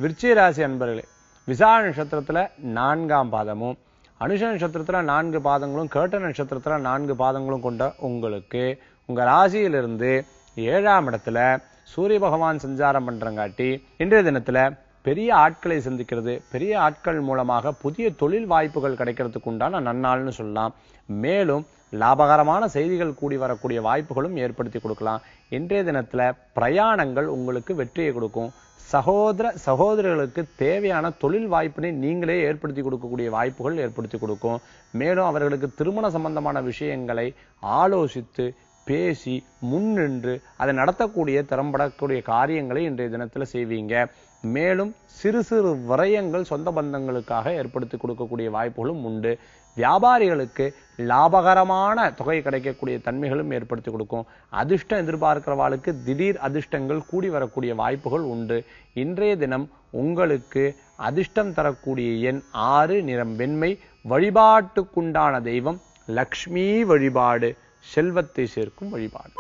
விருச்சிக ராசி அன்பர்களே, விசாக நட்சத்திரத்துல 4ஆம் பாதமும் அனுஷ நட்சத்திரத்துல 4 பாதங்களும் கேட்ட நட்சத்திரத்துல 4 பாதங்களும் கொண்ட உங்களுக்கு உங்க ராசியிலிருந்து 7ஆம் இடத்துல சூரிய பகவான் சஞ்சாரம் பண்றங்காட்டி இன்றைய தினத்துல பெரிய ஆட்களை சந்திக்கிறது, பெரிய ஆட்கள் மூலமாக புதிய தொழில் வாய்ப்புகள் கிடைக்கிறதுக்கு உண்டான நன்னாள்னு சொல்லலாம். மேலும் லாபகரமான செய்திகள் கூடி வரக்கூடிய வாய்ப்புகளும் ஏற்படுத்தி கொடுக்கலாம். இன்றைய தினத்துல பிரயாணங்கள் உங்களுக்கு வெற்றியை கொடுக்கும். சகோதரர்களுக்கு தேவையான தொழில் வாய்ப்பினை நீங்களே ஏற்படுத்தி கொடுக்கக்கூடிய வாய்ப்புகள் ஏற்படுத்தி கொடுக்கும். மேலும் அவர்களுக்கு திருமண சம்பந்தமான விஷயங்களை ஆலோசித்து பேசி முன்னின்று அதை நடத்தக்கூடிய திறம்படக்கூடிய காரியங்களை இன்றைய தினத்துல செய்வீங்க. மேலும் சிறு சிறு விரயங்கள் சொந்த பந்தங்களுக்காக ஏற்படுத்தி கொடுக்கக்கூடிய வாய்ப்புகளும் உண்டு. வியாபாரிகளுக்கு லாபகரமான தொகை கிடைக்கக்கூடிய தன்மைகளும் ஏற்படுத்தி கொடுக்கும். அதிர்ஷ்டம் எதிர்பார்க்கிறவாளுக்கு திடீர் அதிர்ஷ்டங்கள் கூடி வரக்கூடிய வாய்ப்புகள் உண்டு. இன்றைய தினம் உங்களுக்கு அதிர்ஷ்டம் தரக்கூடிய எண் 6, நிறம் வெண்மை. வழிபாட்டுக்குண்டான தெய்வம் லக்ஷ்மி வழிபாடு, செல்வத்தை சேர்க்கும் வழிபாடு.